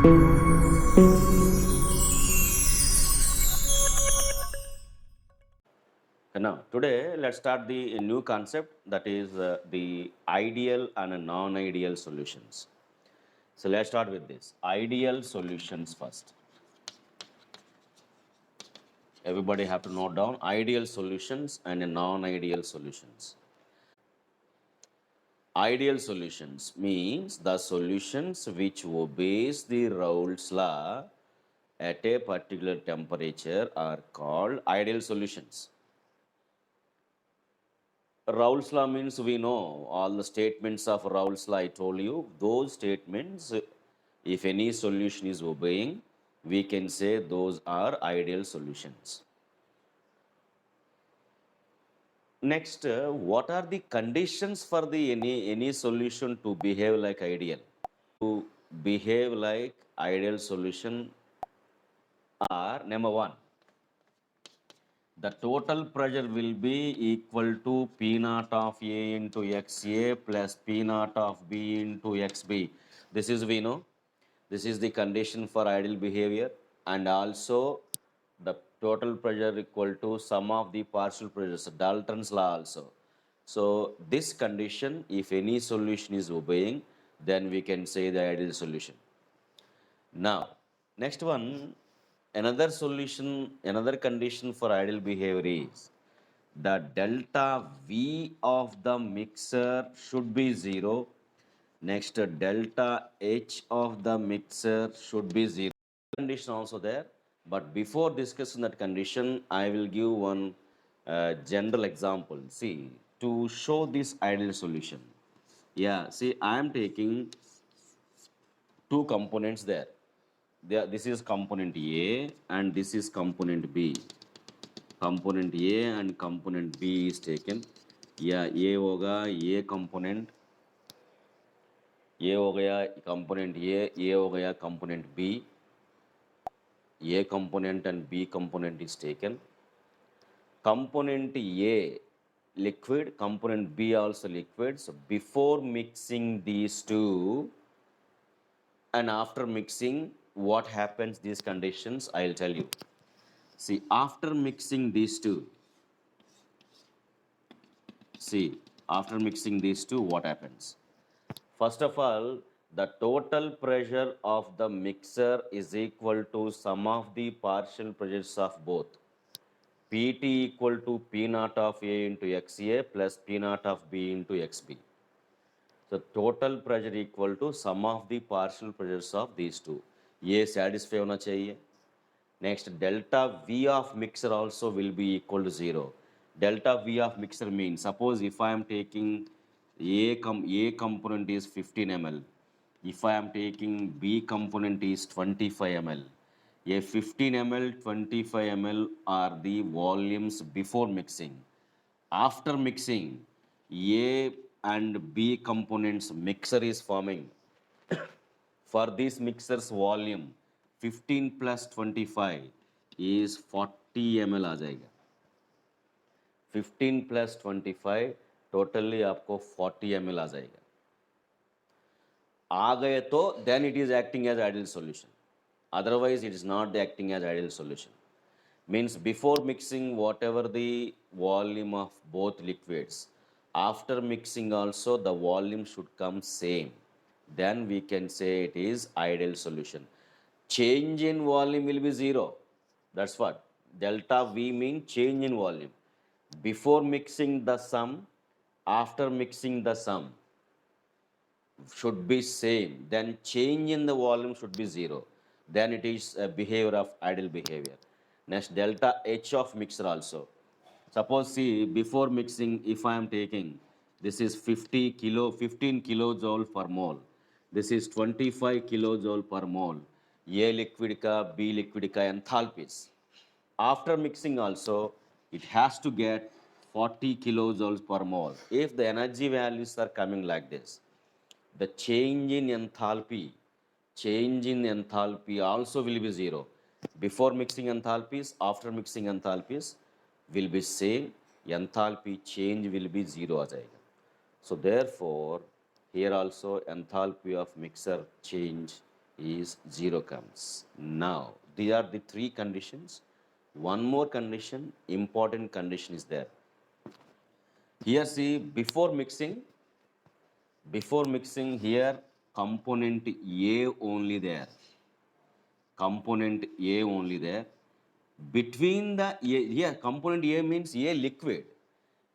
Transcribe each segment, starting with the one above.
Now, today let's start the new concept, that is the ideal and non-ideal solutions. So let's start with this ideal solutions first. Everybody have to note down ideal solutions and non-ideal solutions. Ideal solutions means the solutions which obeys the Raoult's law at a particular temperature are called ideal solutions. Raoult's law means we know all the statements of Raoult's law. I told you those statements, if any solution is obeying, we can say those are ideal solutions. Next, what are the conditions for the any solution to behave like ideal? To behave like ideal solution are number one, the total pressure will be equal to P naught of A into XA plus P naught of B into XB. This is we know. This is the condition for ideal behavior, and also the total pressure equal to sum of the partial pressures, Dalton's law also. So this condition, if any solution is obeying, then we can say the ideal solution. Now, next one, another solution, another condition for ideal behavior is the delta V of the mixer should be 0. Next, delta H of the mixer should be 0. Condition also there, but before discussing that condition, I will give one general example. See, to show this ideal solution. Yeah, see, I am taking two components there. This is component A and this is component B. Component A and component B is taken. Yeah, A होगा A component, ये हो गया component A, ये हो गया component B. A component and B component is taken. Component A liquid, component B also liquid. So before mixing these two and after mixing, what happens, these conditions, I'll tell you. See, after mixing these two, what happens? First of all, the total pressure of the mixer is equal to sum of the partial pressures of both. Pt equal to P naught of A into XA plus P naught of B into XB. So total pressure equal to sum of the partial pressures of these two. ये satisfy होना चाहिए. Next, delta V of mixer also will be equal to 0. Delta V of mixer means, suppose if I am taking A component is 15 ml. If I am taking B component is 25 ml. A 15 ml, 25 ml are the volumes before mixing. After mixing, A and B components mixer is forming. For this mixer's volume, 15 plus 25 is 40 ml आ जाएगा. 15 plus 25 totally आपको 40 ml आ जाएगा. आ गए तो then it is acting as ideal solution. Otherwise, it is not acting as ideal solution. Means before mixing whatever the volume of both liquids, after mixing also the volume should come same. Then we can say it is ideal solution. Change in volume will be 0. That's what. Delta V means change in volume. Before mixing the sum, after mixing the sum should be same. Then change in the volume should be 0. Then it is a behavior of ideal behavior. Next, delta H of mixer also. Suppose, see, before mixing, if I am taking, this is 15 kilojoule per mole. This is 25 kilojoule per mole. A liquid ka, B liquid ka enthalpies. After mixing also, it has to get 40 kilojoules per mole. If the energy values are coming like this, the change in enthalpy also will be 0. Before mixing enthalpies, after mixing enthalpies will be same. Enthalpy change will be 0 आ जाएगा. So therefore, here also enthalpy of mixer change is 0 comes. Now, these are the three conditions. One more condition, important condition is there. Here see, before mixing here, component A only there. Component A only there. Between the A, here component A means A liquid.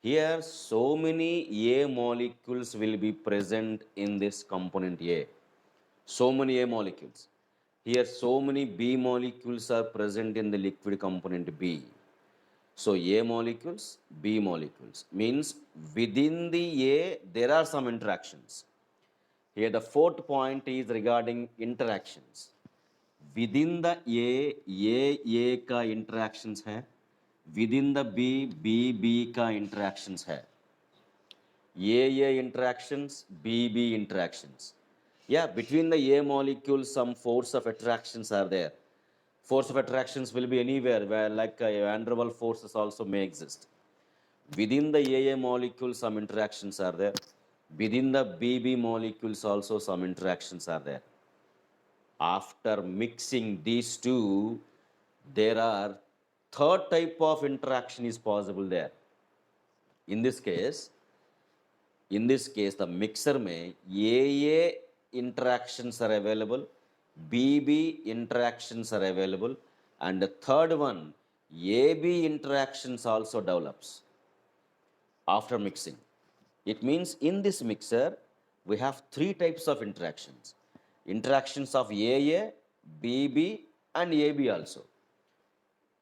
Here so many A molecules will be present in this component A. So many A molecules. Here so many B molecules are present in the liquid component B. So A molecules, B molecules means within the A there are some interactions. Here the fourth point is regarding interactions. Within the A का interactions है. Within the B का interactions है. A interactions, B interactions. Yeah, between the A molecules, some force of attractions are there. Force of attractions will be anywhere where like van der Waals forces also may exist. Within the AA molecule, some interactions are there. Within the BB molecules also some interactions are there. After mixing these two, there are third type of interaction is possible there. In this case, the mixer में AA interactions are available, BB interactions are available, and the third one, AB interactions also develops after mixing. It means in this mixer, we have three types of interactions. Interactions of AA, BB, and AB also.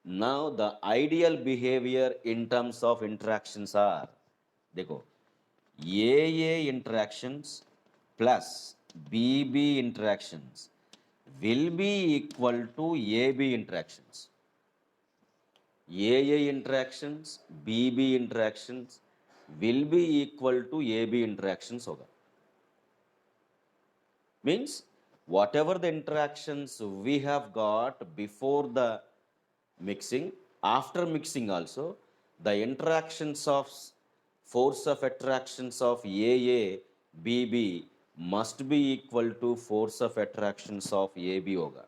Now the ideal behavior in terms of interactions are, देखो, AA interactions plus BB interactions will be equal to AB interactions. AA interactions, BB interactions will be equal to AB interactions होगा. Means whatever the interactions we have got before the mixing, after mixing also, the interactions of force of attractions of AA, BB must be equal to force of attractions of AB होगा.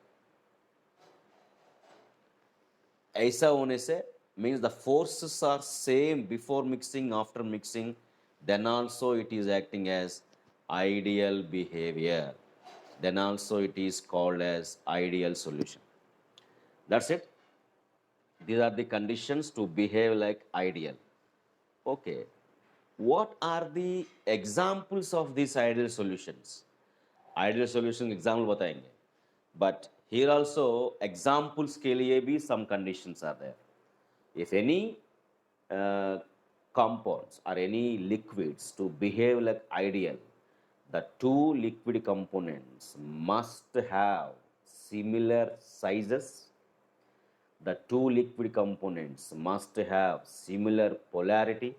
ऐसा होने से means the forces are same before mixing, after mixing, then also it is acting as ideal behavior. Then also it is called as ideal solution. That's it. These are the conditions to behave like ideal. Okay. What are the examples of these ideal solutions? Ideal solution example बताएंगे. But here also examples के लिए भी some conditions are there. If any compounds or any liquids to behave like ideal, the two liquid components must have similar sizes. The two liquid components must have similar polarity,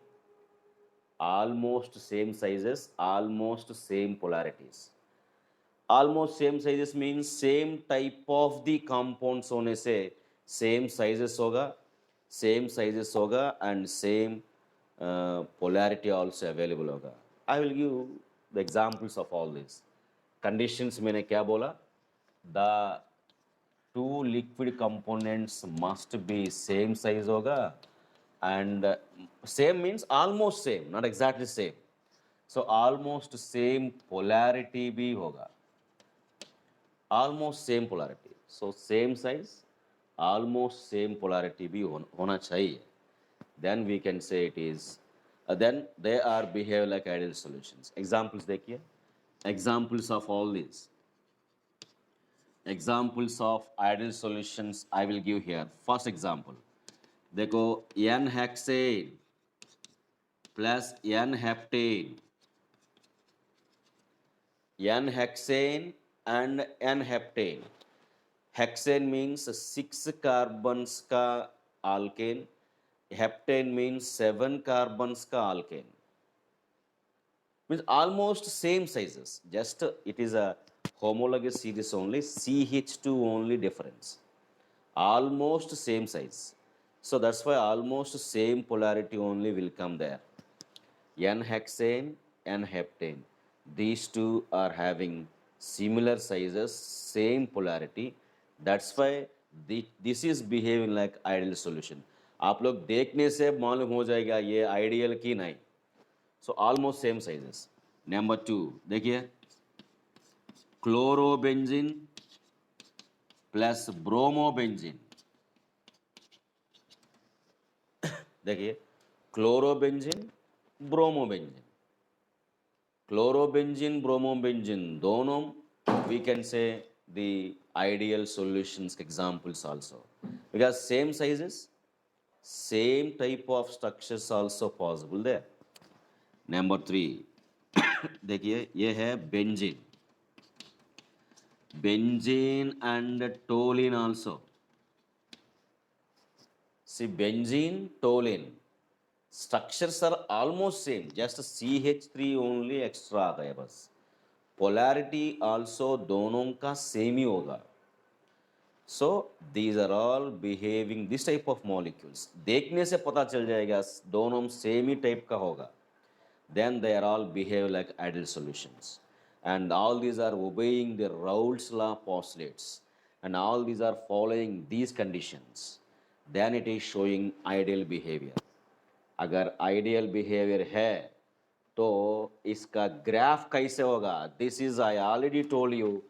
almost same sizes, almost same polarities. Almost same sizes means same type of the compounds होने से same sizes होगा, and same polarity also available होगा. I will give the examples of all this. Conditions मैंने क्या बोला? The two liquid components must be same size होगा, and same means almost same, not exactly same. So almost same polarity भी होगा. Almost same polarity. So same size, almost same polarity भी होना चाहिए. Then we can say it is, then they are behave like ideal solutions. Examples देखिए. Examples of all these. Examples of ideal solutions I will give here. First example. देखो N-hexane plus N-heptane. N-hexane and N-heptane. Hexane means 6 carbons का alkane. Heptane means 7 carbons का alkane. Means almost same sizes. Just it is a homologous series only. CH2 only difference. Almost same size. So that's why almost same polarity only will come there. N-hexane and heptane. These two are having similar sizes, same polarity. That's why this is behaving like ideal solution. आप लोग देखने से मालूम हो जाएगा ये ideal की नहीं. So almost same sizes. Number 2 देखिए, क्लोरोबेंजीन प्लस ब्रोमोबेंजीन. देखिए, क्लोरोबेंजीन ब्रोमोबेंजीन, क्लोरोबेंजीन ब्रोमोबेंजीन दोनों we can say the ideal solutions examples also, because same sizes, same type of structures also possible there. Number 3 देखिए, ये है benzene, benzene and toluene also. See, benzene, toluene, structures are almost same, just CH3 only extra आ गया बस. Polarity also दोनों का same ही होगा. So these are all behaving this type of molecules. देखने से पता चल जाएगा दोनों same ही type का होगा. Then they are all behave like ideal solutions. And all these are obeying the Raoult's law postulates. And all these are following these conditions. Then it is showing ideal behavior. अगर ideal behaviour है तो इसका graph कैसे होगा? This is I already told you.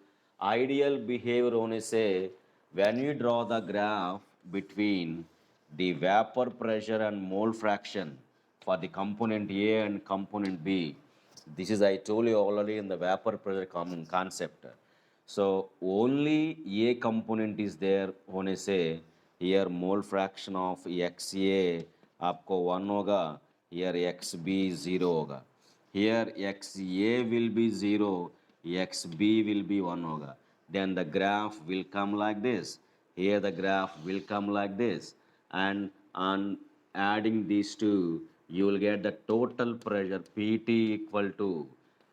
Ideal behaviour होने से when you draw the graph between the vapour pressure and mole fraction for the component A and component B. This is I told you already in the vapor pressure common concept. So only A component is there होने से here mole fraction of XA आपको 1 होगा, here XB 0 होगा. Here XA will be 0, XB will be 1 होगा. Then the graph will come like this. Here the graph will come like this. And on adding these two, you will get the total pressure PT equal to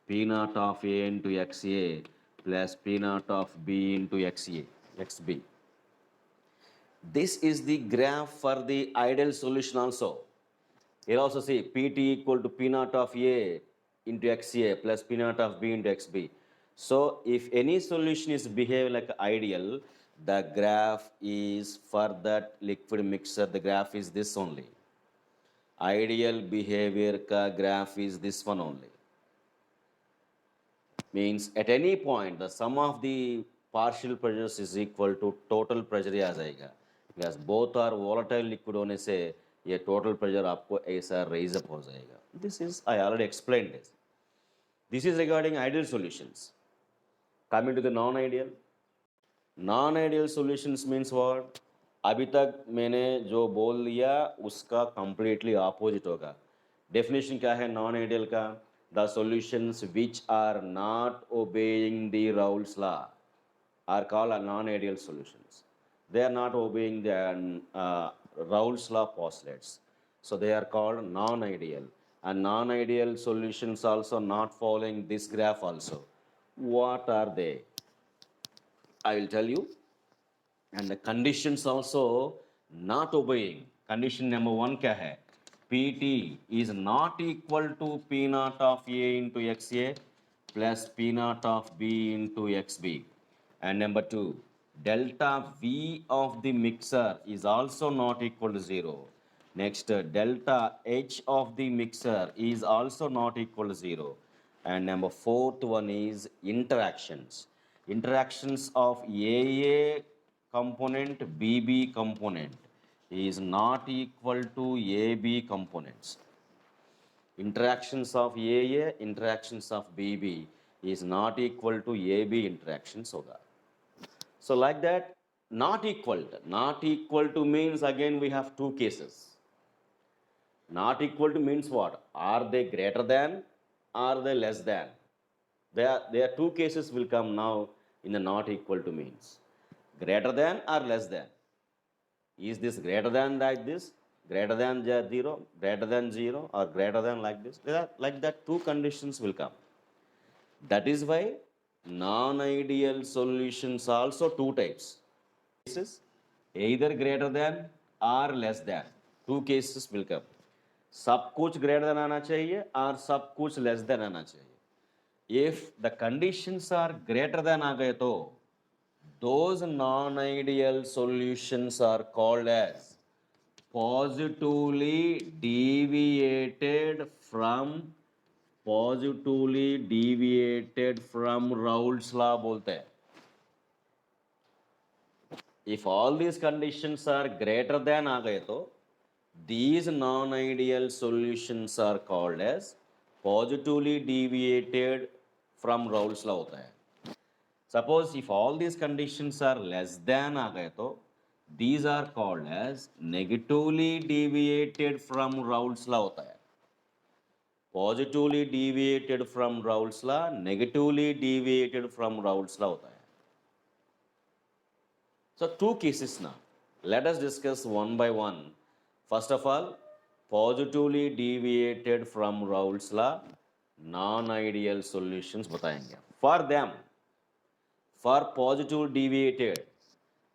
P naught of A into XA plus P naught of B into XB. This is the graph for the ideal solution also. Here also see PT equal to P naught of A into XA plus P naught of B into XB. So if any solution is behave like ideal, the graph is for that liquid mixture, the graph is this only. Ideal behavior ka graph is this one only. Means at any point the sum of the partial pressures is equal to total pressure ही आ जाएगा. Because both are volatile liquid होने से ये total pressure आपको ऐसा raise up हो जाएगा. This is I already explained this. This is regarding ideal solutions. Coming to the non-ideal. Non-ideal solutions means what? अभी तक मैंने जो बोल दिया उसका completely opposite होगा. Definition क्या है non-ideal का? The solutions which are not obeying the Raoult's law are called non-ideal solutions. They are not obeying the Raoult's law postulates. So they are called non-ideal. And non-ideal solutions also not following this graph also. What are they? I will tell you. And the conditions also not obeying. Condition number 1 क्या है? PT is not equal to P naught of A into XA plus P naught of B into XB. And number 2, delta V of the mixer is also not equal to 0. Next, delta H of the mixer is also not equal to 0. And number 4th one is interactions. Interactions of AA component, BB component is not equal to AB components. Interactions of AA, interactions of BB is not equal to AB interactions होगा. So like that, not equal to means again we have two cases. Not equal to means what? Are they greater than? Are they less than? There are two cases will come now in the not equal to means. Greater than or less than? Is this greater than like this? Greater than 0, greater than 0, or greater than like this? There are like that two conditions will come. That is why non-ideal solutions also two types. Cases either greater than or less than. Two cases will come. सब कुछ greater than आना चाहिए और सब कुछ less than आना चाहिए. if the conditions are greater than आ गए तो those non-ideal solutions are called as positively deviated from Raoult's law बोलते हैं. If all these conditions are greater than आ गए तो these non-ideal solutions are called as positively deviated from Raoult's law होता है. Suppose if all these conditions are less than आ गए तो these are called as negatively deviated from Raoult's law होता है. Positively deviated from Raoult's law, negatively deviated from Raoult's law होता है. So two cases now. Let us discuss one by one. First of all, positively deviated from Raoult's law, non-ideal solutions बताएंगे. For them, for positive deviated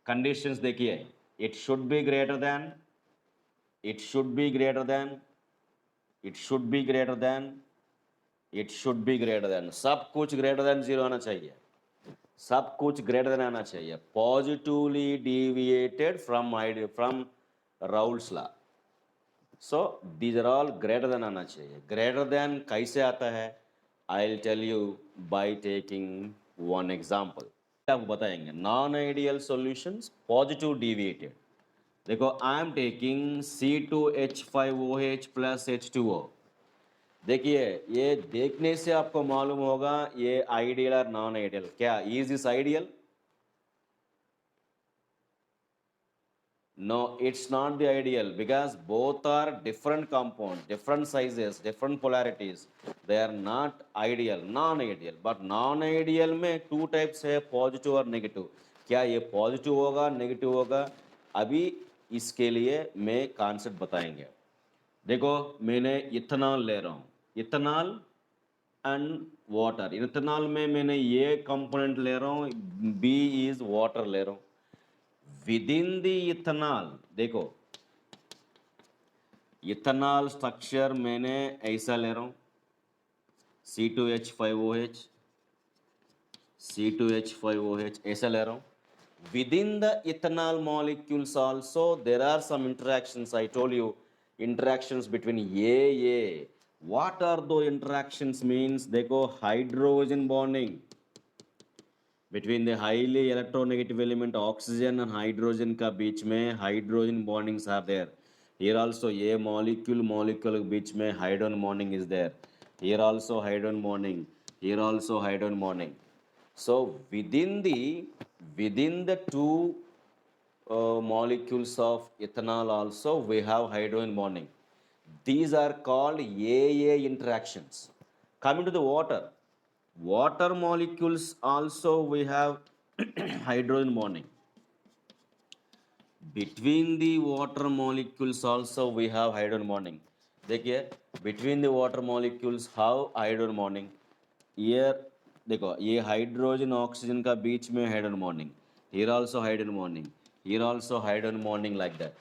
conditions देखिए, it should be greater than, it should be greater than, it should be greater than, it should be greater than. सब कुछ greater than 0 आना चाहिए. सब कुछ greater than आना चाहिए. Positively deviated from Raoult's law. So these are all greater than आना चाहिए. ग्रेटर देन कैसे आता है? I will tell you by taking one example. आपको बताएंगे non ideal solutions positive deviated. देखो I am taking C2H5OH plus H2O. देखिए ये देखने से आपको मालूम होगा ये आइडियल और नॉन आइडियल. क्या is this ideal? No, it's not the ideal because both are different compounds, different sizes, different polarities. They are not ideal, non-ideal. But non-ideal में two types है, positive और negative. क्या ये positive होगा, negative होगा? अभी इसके लिए मैं concept बताएंगे. देखो मैंने इथेनॉल ले रहा हूँ. Ethanol and water. इथेनॉल में मैंने ये कंपोनेंट ले रहा हूँ, B इज वाटर ले रहा हूँ. विद इन द इथेनॉल देखो इथेनॉल स्ट्रक्चर मैंने ऐसा ले रहा हूँ C2H5OH C2H5OH ऐसा ले रहा हूँ. Within the ethanol molecules also there are some interactions. I told you interactions between A. What are those interactions means? देखो hydrogen bonding between the highly electronegative element oxygen and hydrogen का बीच में hydrogen bondings are there. Here also A molecule के बीच में hydrogen bonding is there. Here also hydrogen bonding. Here also hydrogen bonding. So within the two molecules of ethanol also we have hydrogen bonding. These are called AA interactions. Coming to the water molecules also we have hydrogen bonding. Between the water molecules also we have hydrogen bonding. देखिए between the water molecules how hydrogen bonding. Here देखो ये hydrogen oxygen का बीच में hydrogen bonding. Here also hydrogen bonding. Here also hydrogen bonding like that.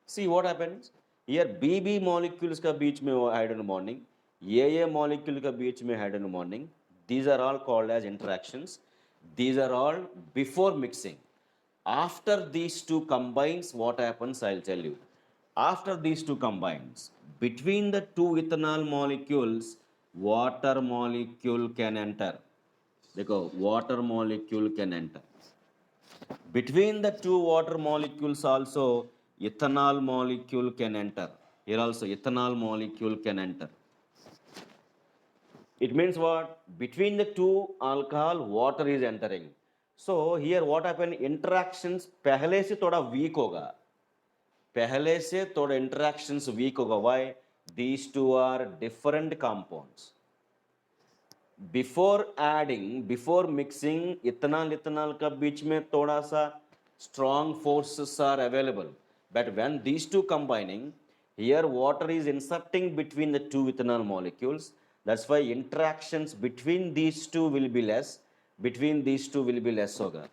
See what happens? Here BB molecules का बीच में hydrogen bonding. ये molecule का बीच में hydrogen bonding. These are all called as interactions. These are all before mixing. After these two combines, what happens? I'll tell you. After these two combines, between the two ethanol molecules, water molecule can enter. देखो water molecule can enter. Between the two water molecules also ethanol molecule can enter. Here also ethanol molecule can enter. It means what? Between the two alcohol water is entering. So here what happen? Interactions पहले से थोड़ा weak होगा. पहले से थोड़ा interactions weak होगा. Why? These two are different compounds. Before adding, before mixing, ethanol का बीच में थोड़ा सा strong forces are available. But when these two combining, here water is inserting between the two ethanol molecules. That's why interactions between these two will be less. Between these two will be less होगा.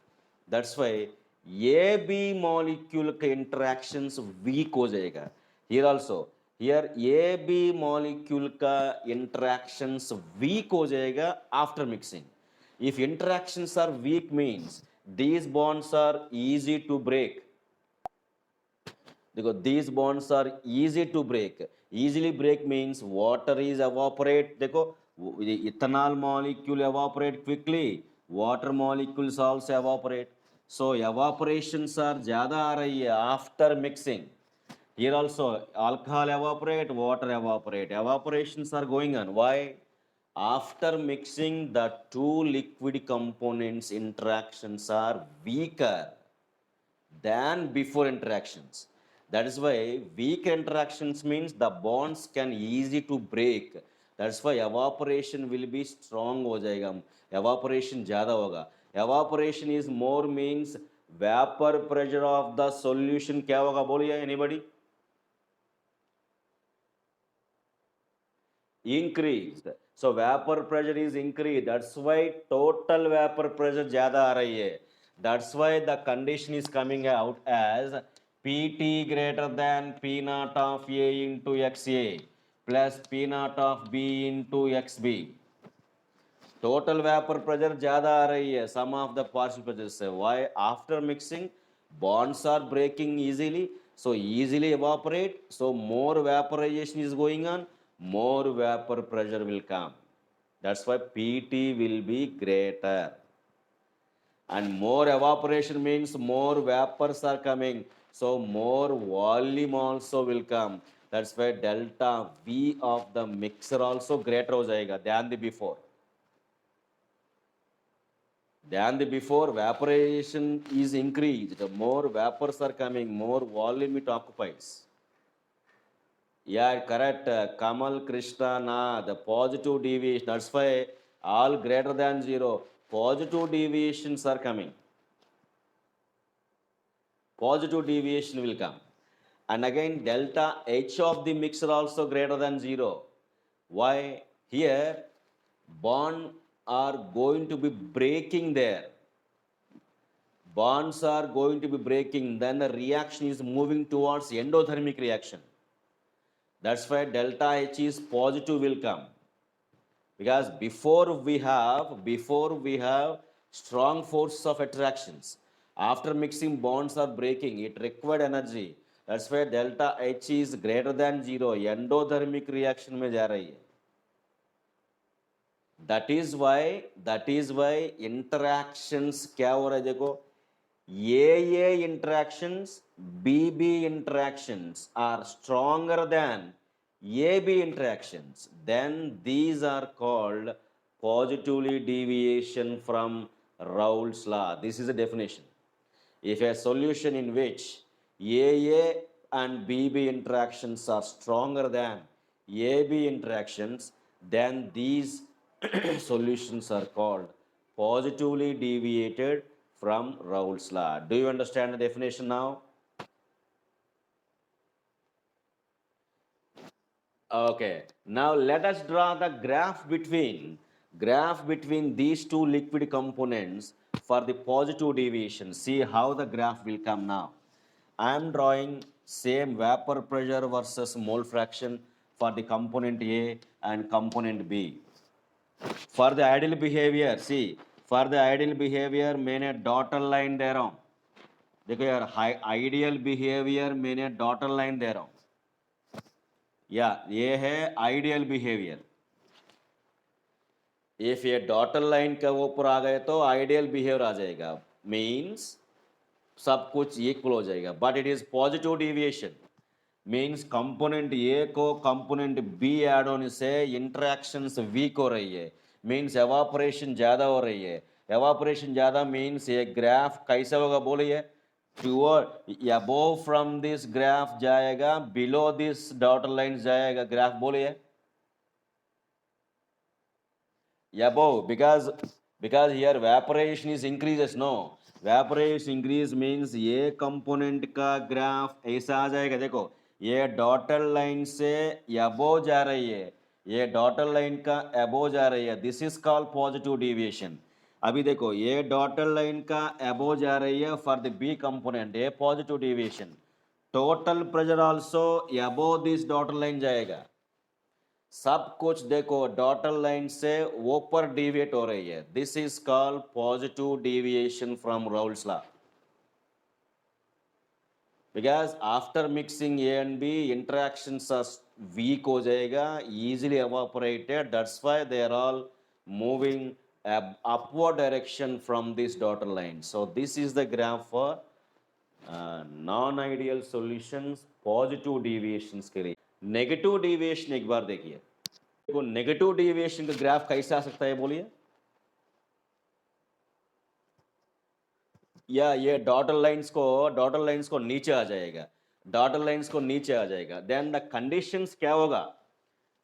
That's why AB molecule के interactions weak हो जाएगा. Here also here A B molecule का interactions weak हो जाएगा after mixing. If interactions are weak means these bonds are easy to break। देखो these bonds are easy to break। easily break means water is evaporate। देखो ethanol molecule evaporate quickly, water molecules also evaporate। so evaporations are ज़्यादा आ रही है after mixing। here also alcohol evaporate, water evaporate, evaporations are going on। why? after mixing the two liquid components interactions are weaker than before interactions। That is why weak interactions means the bonds can easy to break। That's why evaporation will be strong हो जाएगा, evaporation ज़्यादा होगा। evaporation is more means vapor pressure of the solution क्या होगा बोलिए anybody? Increased। so vapor pressure is increased, that's why total vapor pressure ज़्यादा आ रही है। that's why the condition is coming out as Pt greater than P naught of A into XA plus P naught of B into XB। Total vapour pressure ज्यादा आ रही है सम of the partial pressure से। Why? After mixing bonds are breaking easily, so easily evaporate, so more vaporization is going on, more vapor pressure will come। that's why Pt will be greater, and more evaporation means more vapors are coming, so more volume also will come। that's why delta V of the mixer also greater हो जाएगा than the before। than the before vaporization is increased, more vapors are coming, more volume it occupies। yeah, correct, Kamal Krishna na the positive deviation, that's why all greater than zero positive deviations are coming, positive deviation will come। and again delta H of the mixer also greater than zero। why? here bond are going to be breaking there, bonds are going to be breaking, then the reaction is moving towards endothermic reaction। that's why delta H is positive will come, because before we have strong forces of attractions, after mixing bonds are breaking, it required energy। that's why delta H is greater than zero, endothermic reaction में जा रही है। that is why interactions क्या हो रहा है देखो, AA interactions, BB interactions are stronger than AB interactions, then these are called positively deviation from Raoult's law। this is a definition। if a solution in which AA and BB interactions are stronger than AB interactions, then these solutions are called positively deviated from Raoult's law। do you understand the definition now? Okay, now let us draw the graph between these two liquid components for the positive deviation। See how the graph will come now। I am drawing same vapor pressure versus mole fraction for the component A and component B। For the ideal behavior, see, for the ideal behavior मैंने dotted line दे रहा हूँ। देखो यार, ideal behaviour मैंने daughter line दे रहा हूँ। या ये है आइडियल बिहेवियर। इफ ये डॉटर लाइन के ऊपर आ गए तो आइडियल बिहेवियर आ जाएगा, मीन्स सब कुछ इक्वल हो जाएगा। But it is positive deviation means component ए को कंपोनेंट बी ऐड होने से इंटरेक्शंस वीक हो रही है, मीन्स एवापोरेशन ज़्यादा हो रही है। एवापोरेशन ज़्यादा मीन्स ये ग्राफ कैसा होगा बोलिए, toward above from this graph जाएगा, बिलो दिस डॉटर लाइन जाएगा ग्राफ बोलिए above, because here vaporization is increases, no, vaporization increase means ये कंपोनेंट का ग्राफ ऐसा आ जाएगा। देखो ये डॉटर लाइन से above जा रही है, ये डॉटर लाइन का above जा रही है, this is called positive deviation. अभी देखो ये डॉटर लाइन का above जा रही है फॉर द बी कंपोनेंट, ये positive deviation. Total pressure also above this daughter line जाएगा। सब कुछ देखो डॉटर लाइन से ऊपर डिविएट हो रही है, this is called positive deviation from Raoult's law. Because after mixing A and B interactions are weak हो जाएगा, easily evaporated, that's why they are all moving upward direction from this dotted line. So this is the graph for non-ideal solutions positive deviations के लिए। Negative deviation एक बार देखिए, देखो negative deviation का graph कैसे आ सकता है बोलिए। या ये डॉटर लाइंस को नीचे आ जाएगा, डॉटर लाइंस को नीचे आ जाएगा, देन द कंडीशंस क्या होगा,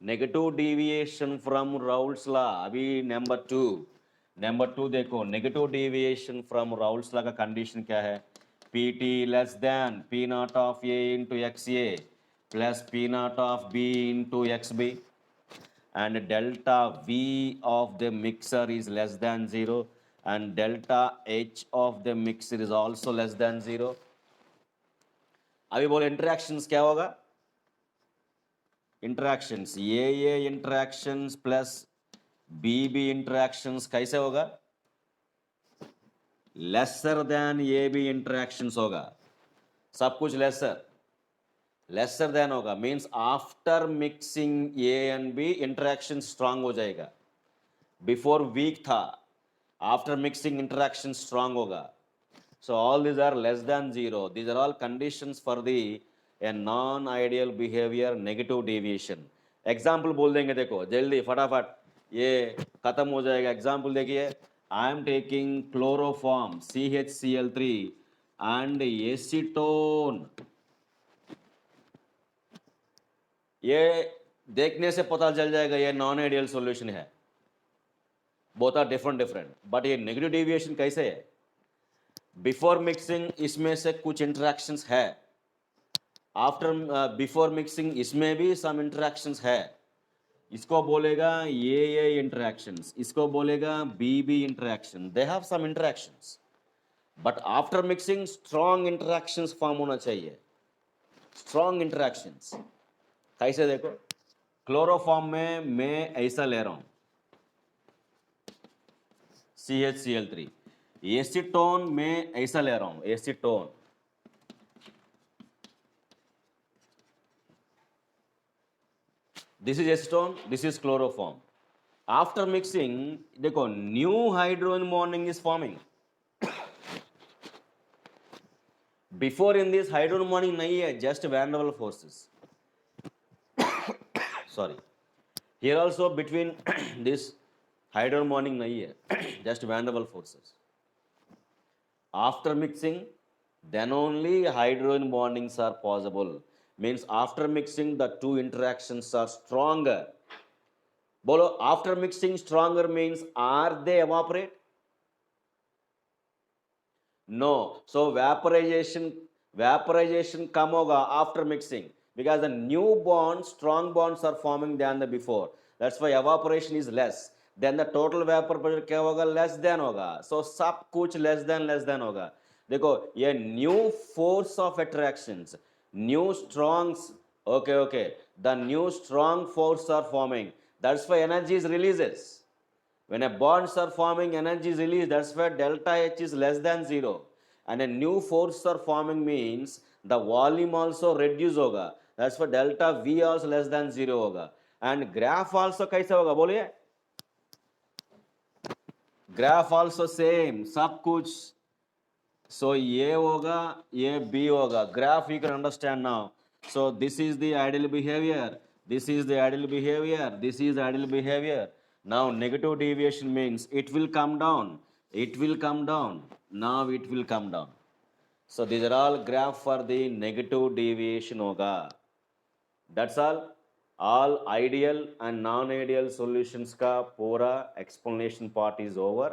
negative deviation from Raoult's law. अभी नंबर टू देखो, negative deviation from Raoult's law का कंडीशन क्या है, P T less than P naught of A into X A plus P naught of B into X B, and delta V of the mixer is less than 0 and delta H of the mixer is also less than 0। अभी बोले interactions क्या होगा, interactions ये interactions plus B interactions कैसे होगा, lesser than ये भी interactions होगा, सब कुछ लेसर देन होगा, means after mixing A and B interaction strong हो जाएगा, बिफोर वीक था, आफ्टर मिक्सिंग इंटरेक्शन स्ट्रांग होगा। So all these are less than 0, these are all conditions for the a non ideal behaviour negative deviation. Example बोल देंगे, देखो जल्दी फटाफट ये खत्म हो जाएगा। एग्जाम्पल देखिए, I am taking chloroform CHCl3 and acetone. ये देखने से पता चल जाएगा ये नॉन आइडियल सॉल्यूशन है, बोथ आर डिफरेंट, बट ये नेगेटिव डेविएशन कैसे है, बिफोर मिक्सिंग इसमें से कुछ इंटरेक्शंस है, आफ्टर बिफोर मिक्सिंग इसमें भी सम इंटरेक्शंस है, इसको बोलेगा ये इंटरेक्शंस, इसको बोलेगा B interaction, they have some interactions, but after mixing strong interactions form होना चाहिए, स्ट्रॉन्ग इंटरेक्शंस। कैसे देखो, क्लोरोफॉर्म में मैं ऐसा ले रहा हूं CHCl3, एसीटोन में ऐसा ले रहा हूं acetone, this is acetone, this is chloroform. After mixing देखो new hydrogen bonding is forming, before in this hydrogen bonding नहीं है, just van der Waals forces, sorry, here also between this hydrogen bonding nahi hai, just van der Waals forces। after mixing then only hydrogen bondings are possible, means after mixing the two interactions are stronger। bolo after mixing stronger means are they evaporate, no, so vaporization kam hoga after mixing, because the new bonds, strong bonds are forming than the before, that's why evaporation is less, then the total vapor pressure क्या होगा, less than होगा, so सब कुछ less than होगा। देखो ये new force of attractions, new strongs, okay, the new strong force are forming, that's why energy is releases, when a bonds are forming energy is released, that's why delta H is less than 0, and a new force are forming means the volume also reduce होगा, that's why delta V also less than 0 होगा, and graph also कैसा होगा बोलिए, graph also same, सब कुछ, so ये होगा ये B होगा, graph you can understand now, so this is the ideal behavior, this is the ideal behavior, this is ideal behavior। now negative deviation means it will come down, now it will come down, so these are all graph for the negative deviation होगा। that's all ideal and non-ideal solutions का पूरा explanation part is over।